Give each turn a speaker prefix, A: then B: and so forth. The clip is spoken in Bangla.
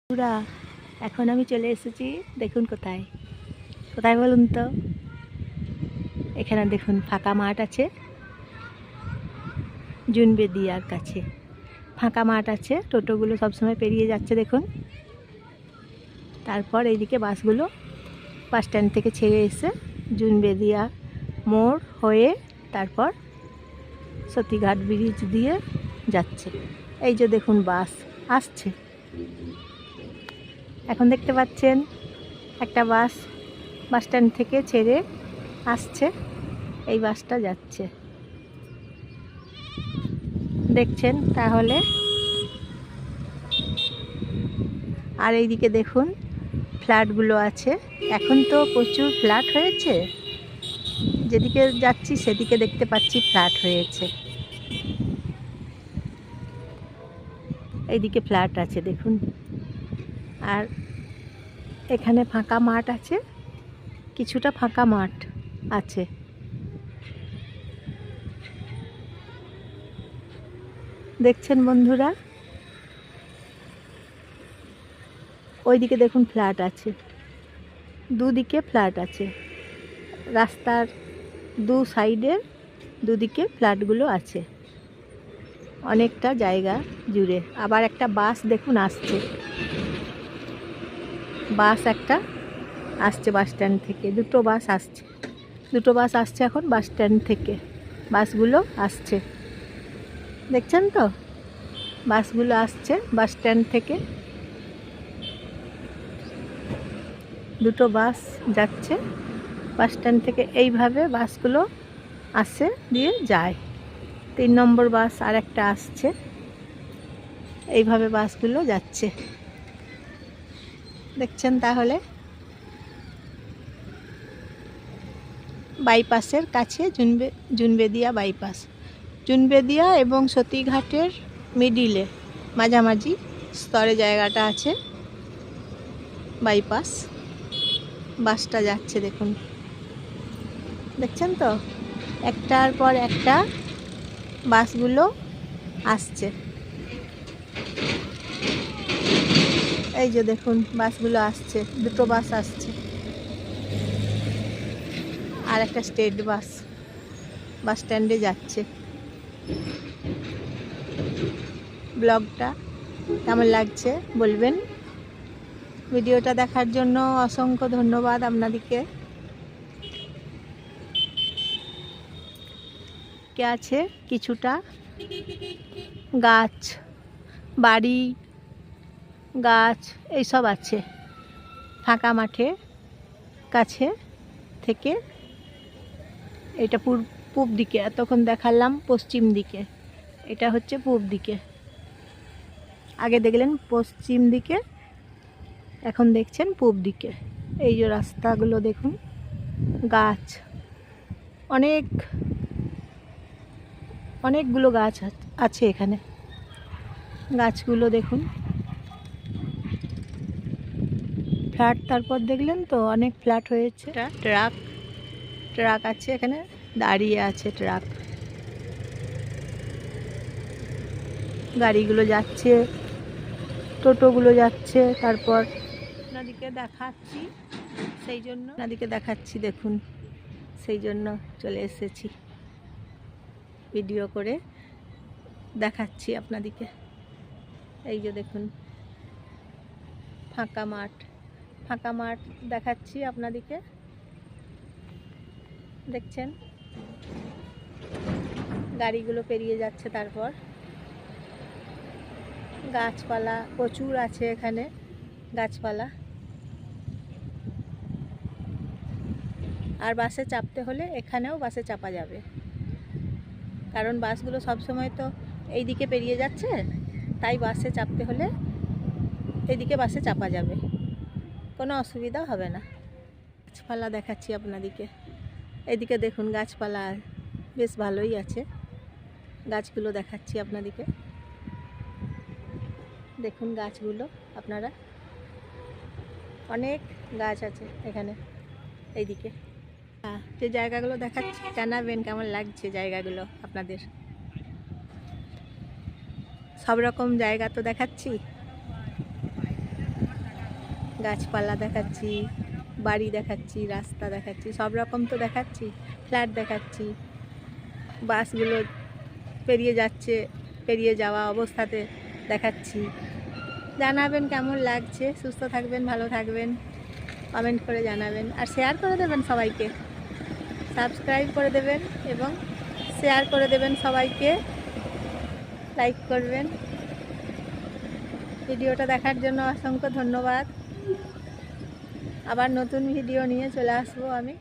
A: পুরা এখন আমি চলে এসেছি। দেখুন কোথায় কোথায় বলুন তো। এখানে দেখুন ফাঁকা মাঠ আছে, জুনবেদিয়ার কাছে ফাঁকা মাঠ আছে। টোটোগুলো সবসময় পেরিয়ে যাচ্ছে দেখুন। তারপর এইদিকে বাসগুলো বাস স্ট্যান্ড থেকে ছেড়ে এসে জুনবেদিয়া মোড় হয়ে তারপর সতীঘাট ব্রিজ দিয়ে যাচ্ছে। এই যে দেখুন বাস আসছে। এখন দেখতে পাচ্ছেন একটা বাস বাস স্ট্যান্ড থেকে ছেড়ে আসছে। এই বাসটা যাচ্ছে, দেখছেন তাহলে। আর এইদিকে দেখুন ফ্ল্যাটগুলো আছে। এখন তো প্রচুর ফ্ল্যাট হয়েছে, যেদিকে যাচ্ছি সেদিকে দেখতে পাচ্ছি ফ্ল্যাট হয়েছে। এইদিকে ফ্ল্যাট আছে দেখুন। আর এখানে ফাঁকা মাঠ আছে, কিছুটা ফাঁকা মাঠ আছে। দেখছেন বন্ধুরা, ওইদিকে দেখুন ফ্ল্যাট আছে, দুদিকে ফ্ল্যাট আছে। রাস্তার দু সাইডে দুদিকে ফ্ল্যাটগুলো আছে, অনেকটা জায়গা জুড়ে। আবার একটা বাস দেখুন আসছে, বাস একটা আসছে বাস স্ট্যান্ড থেকে। দুটো বাস আসছে, দুটো বাস আসছে এখন বাস স্ট্যান্ড থেকে। বাসগুলো আসছে, দেখছেন তো, বাসগুলো আসছে বাস স্ট্যান্ড থেকে। দুটো বাস যাচ্ছে বাস স্ট্যান্ড থেকে। এইভাবে বাসগুলো আসে দিয়ে যায়। 3 নম্বর বাস আর একটা আসছে। এইভাবে বাসগুলো যাচ্ছে, দেখছেন তাহলে। বাইপাসের কাছে জুনবেদিয়া বাইপাস, জুনবেদিয়া এবং সতীঘাটের মিডিলে মাঝামাঝি স্তরে জায়গাটা আছে বাইপাস। বাসটা যাচ্ছে দেখুন, দেখছেন তো, একটার পর একটা বাসগুলো আসছে। এই যে দেখুন বাসগুলো আসছে, দুটো বাস আসছে। আর একটা স্টেট বাস বাস স্ট্যান্ডে যাচ্ছে। ব্লগটা কেমন লাগছে বলবেন। ভিডিওটা দেখার জন্য অসংখ্য ধন্যবাদ আপনাদেরকে। কে আছে কিছুটা গাছ, বাড়ি, গাছ এইসব আছে ফাঁকা মাঠে কাছে থেকে। এটা পূব দিকে, এতক্ষণ দেখালাম পশ্চিম দিকে, এটা হচ্ছে পূব দিকে। আগে দেখলেন পশ্চিম দিকে, এখন দেখছেন পূব দিকে। এই যে রাস্তাগুলো দেখুন, গাছ অনেকগুলো গাছ আছে এখানে। গাছগুলো দেখুন, ফ্ল্যাট। তারপর দেখলেন তো অনেক ফ্ল্যাট হয়েছে। ট্রাক আছে এখানে, দাঁড়িয়ে আছে ট্রাক। গাড়িগুলো যাচ্ছে, টোটোগুলো যাচ্ছে। তারপর আপনাদেরকে দেখাচ্ছি, দেখুন, সেই জন্য চলে এসেছি, ভিডিও করে দেখাচ্ছি আপনাদেরকে। এই যে দেখুন ফাঁকা মাঠ দেখাচ্ছি আপনাদেরকে, দেখছেন গাড়িগুলো পেরিয়ে যাচ্ছে। তারপর গাছপালা প্রচুর আছে এখানে, গাছপালা। আর বাসে চাপতে হলে এখানেও বাসে চাপা যাবে, কারণ বাসগুলো সবসময় তো এইদিকে পেরিয়ে যাচ্ছে, তাই বাসে চাপতে হলে এইদিকে বাসে চাপা যাবে, কোনো অসুবিধা হবে না। গাছপালা দেখাচ্ছি আপনাদেরকে। এদিকে দেখুন গাছপালা বেশ ভালোই আছে, গাছগুলো দেখাচ্ছি আপনাদেরকে। দেখুন গাছগুলো আপনারা, অনেক গাছ আছে এখানে এইদিকে। যে জায়গাগুলো দেখাচ্ছি জানাবেন কেমন লাগছে জায়গাগুলো আপনাদের। সব রকম জায়গা তো দেখাচ্ছি। গাছপালা দেখাচ্ছি, বাড়ি দেখাচ্ছি, রাস্তা দেখাচ্ছি, সব রকম তো দেখাচ্ছি, ফ্ল্যাট দেখাচ্ছি, বাসগুলো পেরিয়ে যাচ্ছে, পেরিয়ে যাওয়া অবস্থাতে দেখাচ্ছি। জানাবেন কেমন লাগছে। সুস্থ থাকবেন, ভালো থাকবেন, কমেন্ট করে জানাবেন আর শেয়ার করে দেবেন সবাইকে, সাবস্ক্রাইব করে দেবেন এবং শেয়ার করে দেবেন সবাইকে, লাইক করবেন। ভিডিওটা দেখার জন্য অসংখ্য ধন্যবাদ। আবার নতুন ভিডিও নিয়ে চলে আসবো আমি।